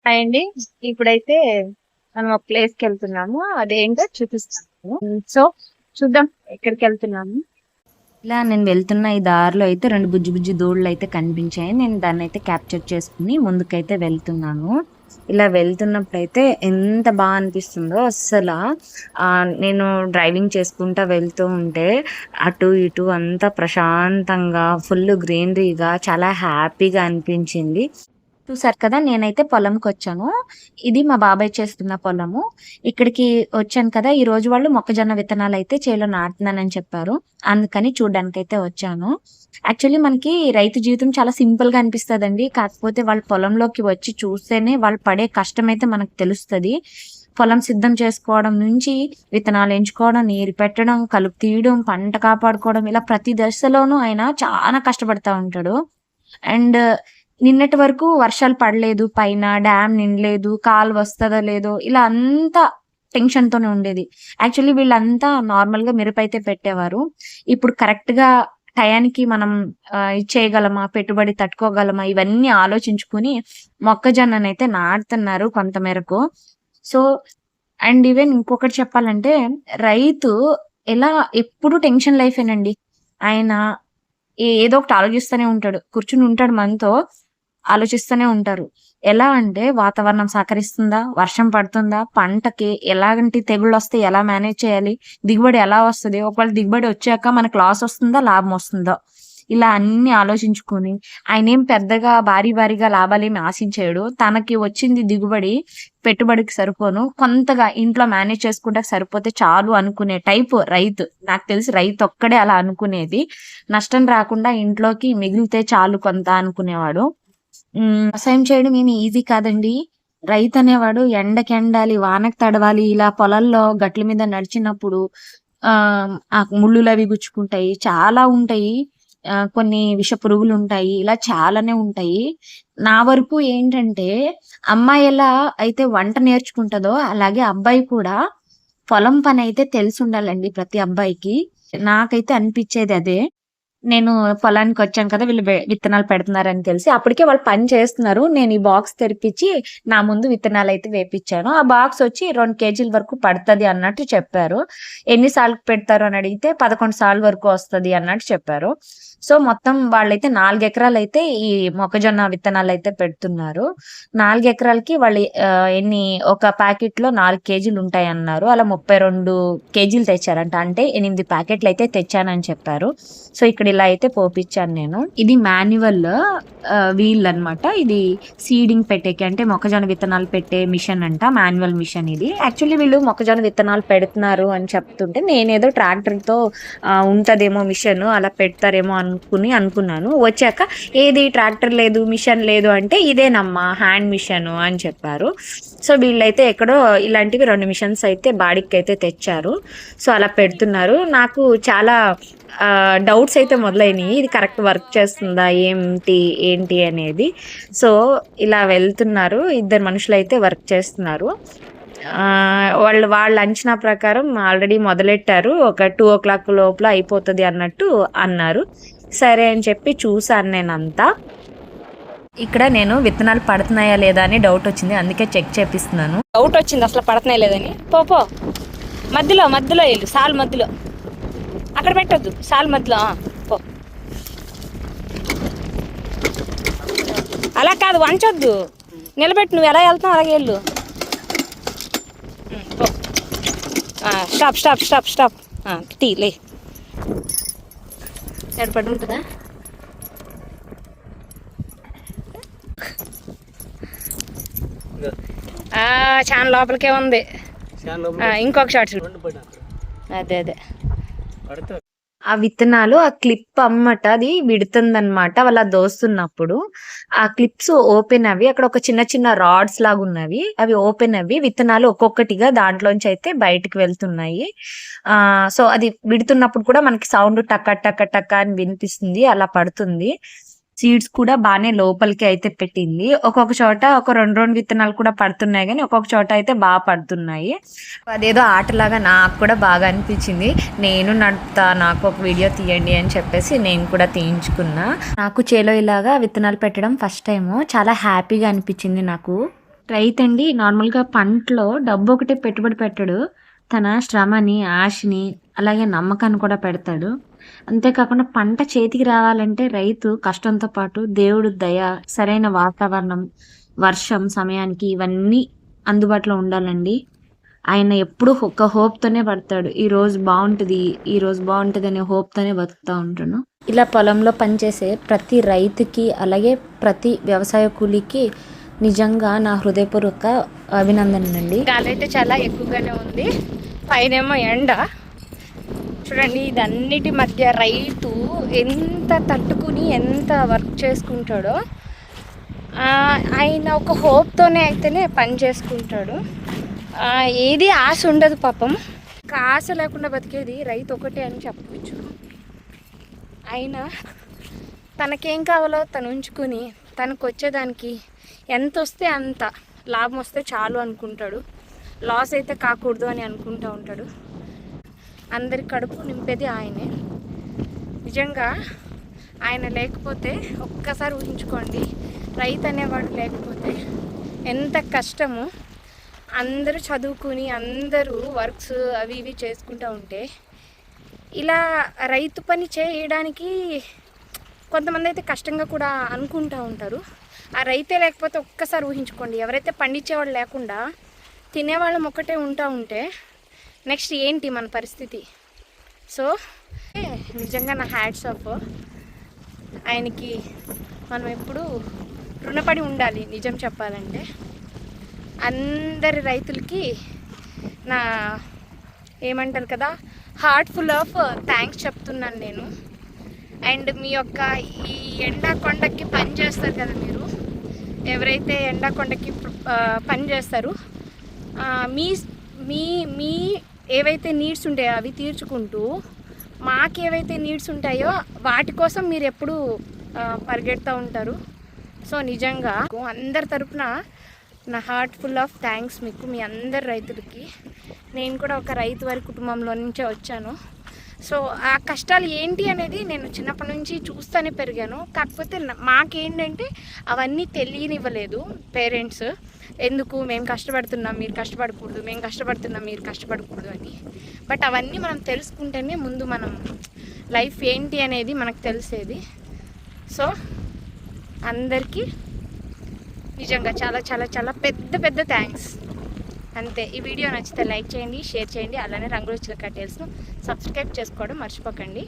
Hi అండి. ఇప్పుడైతే మనం ఒక ప్లేస్ కి వెళ్తున్నాము. అదేంటో చూపిస్తాను. సో చూద్దాం ఎక్కడికి వెళ్తున్నాము. ఇలా నేను వెళ్తున్న ఈ దారిలో అయితే 2 బుజ్జి బుజ్జి దూడలు అయితే కనిపించాయి. నేను దాన్నయితే క్యాప్చర్ చేసుకొని ముందుకైతే వెళ్తున్నాను. ఇలా వెళ్తున్నప్పుడైతే ఎంత అనిపిస్తుందో అస్సల. నేను డ్రైవింగ్ చేసుకుంటా వెళ్తూ ఉంటే అటు ఇటు అంతా ప్రశాంతంగా ఫుల్ గ్రీనరీగా చాలా హ్యాపీగా అనిపించింది. చూసారు కదా, నేనైతే పొలంకొచ్చాను. ఇది మా బాబాయ్ చేస్తున్న పొలము. ఇక్కడికి వచ్చాను కదా, ఈ రోజు వాళ్ళు మొక్కజొన్న విత్తనాలయితే చేలో నాటుతున్నానని చెప్పారు. అందుకని చూడ్డానికైతే వచ్చాను. యాక్చువల్లీ మనకి రైతు జీవితం చాలా సింపుల్‌గా అనిపిస్తదండి. కాకపోతే వాళ్ళ పొలంలోకి వచ్చి చూస్తేనే వాళ్ళు పడే కష్టమైతే మనకు తెలుస్తది. పొలం సిద్ధం చేసుకోవడం నుంచి విత్తనాలు ఎంచుకోవడం, నీరు పెట్టడం, కలుపు తీయడం, పంట కాపాడుకోవడం ఇలా ప్రతి దశలోనూ ఆయన చాలా కష్టపడతా ఉంటాడు. అండ్ నిన్నటి వరకు వర్షాలు పడలేదు, పైన డ్యామ్ నిండలేదు, కాలువ వస్తదో లేదో ఇలా అంతా టెన్షన్‌తోనే ఉండేది. యాక్చువల్లీ వీళ్ళంతా నార్మల్‌గా మిరపైతే పెట్టేవారు. ఇప్పుడు కరెక్ట్‌గా టయానికి మనం ఇది చేయగలమా? పెట్టుబడి తట్టుకోగలమా? ఇవన్నీ ఆలోచించుకొని మొక్కజొన్ననైతే నాటుతున్నారు కొంత మేరకు. సో, అండ్ ఈవెన్ ఇంకొకటి చెప్పాలంటే రైతు ఎలా ఎప్పుడు టెన్షన్ లైఫేనండి. ఆయన ఏదో ఒకటి ఆలోచిస్తూనే ఉంటాడు. కూర్చుని ఉంటాడు మనతో. ఆలోచిస్తూనే ఉంటారు. ఎలా అంటే వాతావరణం సహకరిస్తుందా? వర్షం పడుతుందా? పంటకి ఎలాంటి తెగుళ్ళొస్తే ఎలా మేనేజ్ చేయాలి? దిగుబడి ఎలా వస్తది? ఒకవేళ దిగుబడి వచ్చాక మనకు లాస్ వస్తుందా? లాభం వస్తుందా? ఇలా అన్నీ ఆలోచించుకొని ఆయనేం పెద్దగా భారీగా లాభాలేమి ఆశించడు. తనకి వచ్చింది దిగుబడి పెట్టుబడికి సరిపోను. కొంతగా ఇంట్లో మేనేజ్ చేసుకుంటే సరిపోతే చాలు అనుకునే టైపు రైతు. నాకు తెలిసి రైతు ఒక్కడే అలా అనుకునేది. నష్టం రాకుండా ఇంట్లోకి మిగిలితే చాలు కొంత అనుకునేవాడు. వ్యవసాయం చేయడం ఏమి ఈజీ కాదండి. రైతనేవాడు ఎండకెండాలి, వానకు తడవాలి. ఇలా పొలాల్లో గట్ల మీద నడిచినప్పుడు ఆ ముళ్ళులవి గుచ్చుకుంటాయి. చాలా ఉంటాయి. కొన్ని విష పురుగులుంటాయి. ఇలా చాలానే ఉంటాయి. నా వరకు ఏంటంటే, అమ్మాయి ఎలా అయితే వంట నేర్చుకుంటదో, అలాగే అబ్బాయి కూడా పొలం పనైతే తెలిసుండాలండి ప్రతి అబ్బాయికి. నాకైతే అనిపిచ్చేది అదే. నేను పొలానికొచ్చాను కదా, వీళ్ళు విత్తనాలు పెడుతున్నారని తెలిసి అప్పటికే వాళ్ళు పని చేస్తున్నారు. నేను ఈ బాక్స్ తెరిపించి నా ముందు విత్తనాలైతే వేపిచ్చాను. ఆ బాక్స్ వచ్చి 2 కేజీల వరకు పడతది అన్నట్టు చెప్పారు. ఎన్ని సార్లు పెడతారు అని అడిగితే 11 సార్లు వరకు వస్తది అన్నట్టు చెప్పారు. సో, మొత్తం వాళ్ళైతే 4 ఎకరాలైతే ఈ మొక్కజొన్న విత్తనాలైతే పెడుతున్నారు. 4 ఎకరాలకి వాళ్ళు ఒక ప్యాకెట్‌లో 4 కేజీలుంటాయన్నారు. అలా 32 కేజీలు తెచ్చారంట. అంటే 8 ప్యాకెట్లయితే తెచ్చానని చెప్పారు. సో, ఇక్కడ ఇలా అయితే పోపిచ్చాను నేను. ఇది మాన్యువల్ వీల్ అన్నమాట. ఇది సీడింగ్ పెట్టేకి, అంటే మొక్కజొన్న విత్తనాలు పెట్టే మిషన్ అంట. మాన్యువల్ మిషన్ ఇది. యాక్చువల్లీ వీళ్ళు మొక్కజొన్న విత్తనాలు పెడుతున్నారు అని చెప్తుంటే నేనేదో ట్రాక్టర్‌తో ఉంటదేమో మిషన్ అలా పెడతారేమో అనుకున్నాను. వచ్చాక ఏది ట్రాక్టర్ లేదు, మిషన్ లేదు అంటే ఇదేనమ్మా హ్యాండ్ మిషన్ అని చెప్పారు. సో, వీళ్ళైతే ఎక్కడో ఇలాంటివి 2 మిషన్స్ అయితే బాడికి అయితే తెచ్చారు. సో, అలా పెడుతున్నారు. నాకు చాలా డౌట్స్ అయితే మొదలైనయి. ఇది కరెక్ట్ వర్క్ చేస్తుందా? ఏంటి అనేది. సో, ఇలా వెళ్తున్నారు. ఇద్దరు మనుషులైతే వర్క్ చేస్తున్నారు. వాళ్ళ అంచనా ప్రకారం ఆల్రెడీ మొదలెట్టారు. ఒక 2:00 లోపల అయిపోతది అన్నట్టు అన్నారు. సరే అని చెప్పి చూసాను నేనంతా. ఇక్కడ నేను విత్తనాలు పడుతున్నాయా లేదా అని డౌట్ వచ్చింది. అందుకే చెక్ చేపిస్తున్నాను. డౌట్ వచ్చింది అసలు పడుతున్నాయి లేదని. పో మధ్యలో వెళ్ళు, సాల్ మధ్యలో అక్కడ పెట్టొద్దు, సాల్ మధ్యలో పో. అలా కాదు, వంచొద్దు, నిలబెట్టు. నువ్వు ఎలా వెళ్తావు అలాగే వెళ్ళు. స్టాప్ టీ లే. ఏర్పడి ఉంటుందా? చాలా లోపలికే ఉంది. ఇంకొక షార్ట్ అదే ఆ విత్తనాలు ఆ క్లిప్ అమ్మట అది విడుతుందన్నమాట. వాళ్ళ దోస్తున్నప్పుడు ఆ క్లిప్స్ ఓపెన్ అవి అక్కడ ఒక చిన్న రాడ్స్ లాగా ఉన్నవి. అవి ఓపెన్ అవి విత్తనాలు ఒక్కొక్కటిగా దాంట్లోంచి అయితే బయటికి వెళ్తున్నాయి. సో, అది విడుతున్నప్పుడు కూడా మనకి సౌండ్ టక్క టక్క టక్క అని వినిపిస్తుంది. అలా పడుతుంది. సీడ్స్ కూడా బాగానే లోపలికి అయితే పెట్టింది. ఒక్కొక్క చోట ఒక 2 విత్తనాలు కూడా పడుతున్నాయి, కానీ ఒక్కొక్క చోట అయితే బాగా పడుతున్నాయి. అదేదో ఆటలాగా నాకు కూడా బాగా అనిపించింది. నేను నడుపుతా, నాకు ఒక వీడియో తీయండి అని చెప్పేసి నేను కూడా తీయించుకున్నా. నాకు చేలో ఇలాగా విత్తనాలు పెట్టడం ఫస్ట్ టైము. చాలా హ్యాపీగా అనిపించింది నాకు. రైతు అండి నార్మల్గా పంటలో డబ్బు ఒకటే పెట్టుబడి పెట్టడు, తన శ్రమని, ఆశని, అలాగే నమ్మకాన్ని కూడా పెడతాడు. అంతేకాకుండా పంట చేతికి రావాలంటే రైతు కష్టంతో పాటు దేవుడు దయ, సరైన వాతావరణం, వర్షం సమయానికి ఇవన్నీ అందుబాటులో ఉండాలండి. ఆయన ఎప్పుడు ఒక హోప్తోనే పడతాడు. ఈ రోజు బాగుంటుంది, ఈ రోజు బాగుంటుంది అనే హోప్తోనే బతుకుతూ ఉంటాను. ఇలా పొలంలో పనిచేసే ప్రతి రైతుకి, అలాగే ప్రతి వ్యవసాయ కూలీకి నిజంగా నా హృదయపూర్వక అభినందనలండి. గాలి అయితే చాలా ఎక్కువగానే ఉంది, పైనేమో ఎండ. చూడండి, ఇదన్నిటి మధ్య రైతు ఎంత తట్టుకుని ఎంత వర్క్ చేసుకుంటాడో. ఆయన ఒక హోప్తోనే అయితేనే పని చేసుకుంటాడు. ఏది ఆశ ఉండదు పాపం. ఇంకా ఆశ లేకుండా బతికేది రైతు ఒకటే అని చెప్పవచ్చు. ఆయన తనకేం కావాలో తను ఉంచుకుని, తనకు వచ్చేదానికి ఎంత వస్తే అంత లాభం వస్తే చాలు అనుకుంటాడు. లాస్ అయితే కాకూడదు అని అనుకుంటూ ఉంటాడు. అందరి కడుపు నింపేది ఆయనే. నిజంగా ఆయన లేకపోతే ఒక్కసారి ఊహించుకోండి, రైతు అనేవాడు లేకపోతే ఎంత కష్టము. అందరూ చదువుకుని అందరూ వర్క్స్ అవి ఇవి చేసుకుంటూ ఉంటే, ఇలా రైతు పని చేయడానికి కొంతమంది అయితే కష్టంగా కూడా అనుకుంటూ ఉంటారు. ఆ రైతే లేకపోతే ఒక్కసారి ఊహించుకోండి, ఎవరైతే పండించేవాళ్ళు లేకుండా తినేవాళ్ళం ఒక్కటే ఉంటా ఉంటే నెక్స్ట్ ఏంటి మన పరిస్థితి. సో నిజంగా నా హ్యాట్స్ ఆఫ్. ఆయనకి మనం ఎప్పుడు రుణపడి ఉండాలి. నిజం చెప్పాలంటే అందరి రైతులకి నా ఏమంటారు కదా, హార్ట్ ఫుల్ ఆఫ్ థ్యాంక్స్ చెప్తున్నాను నేను. అండ్ మీ యొక్క ఈ ఎండాకొండకి పని చేస్తారు కదా మీరు, ఎవరైతే ఎండాకొండకి పని చేస్తారు, మీ మీ మీ ఏవైతే నీడ్స్ ఉంటాయో అవి తీర్చుకుంటూ మాకు ఏవైతే నీడ్స్ ఉంటాయో వాటి కోసం మీరు ఎప్పుడు పరిగెడుతూ ఉంటారు. సో నిజంగా అందరి తరపున నా హార్ట్ ఫుల్ ఆఫ్ థ్యాంక్స్ మీకు, మీ అందరి రైతులకి. నేను కూడా ఒక రైతు వారి కుటుంబంలో నుంచే వచ్చాను. సో ఆ కష్టాలు ఏంటి అనేది నేను చిన్నప్పటి నుంచి చూస్తూనే పెరిగాను. కాకపోతే మాకేంటంటే అవన్నీ తెలియనివ్వలేదు పేరెంట్స్. ఎందుకు మేము కష్టపడుతున్నాం మీరు కష్టపడకూడదు, మేము కష్టపడుతున్నాం మీరు కష్టపడకూడదు అని. బట్ అవన్నీ మనం తెలుసుకుంటేనే ముందు మనం లైఫ్ ఏంటి అనేది మనకు తెలిసేది. సో అందరికీ నిజంగా చాలా చాలా చాలా పెద్ద పెద్ద థ్యాంక్స్. అంతే. ఈ వీడియో నచ్చితే లైక్ చేయండి, షేర్ చేయండి. అలానే రంగుల చిలక టేల్స్ను సబ్స్క్రైబ్ చేసుకోవడం మర్చిపోకండి.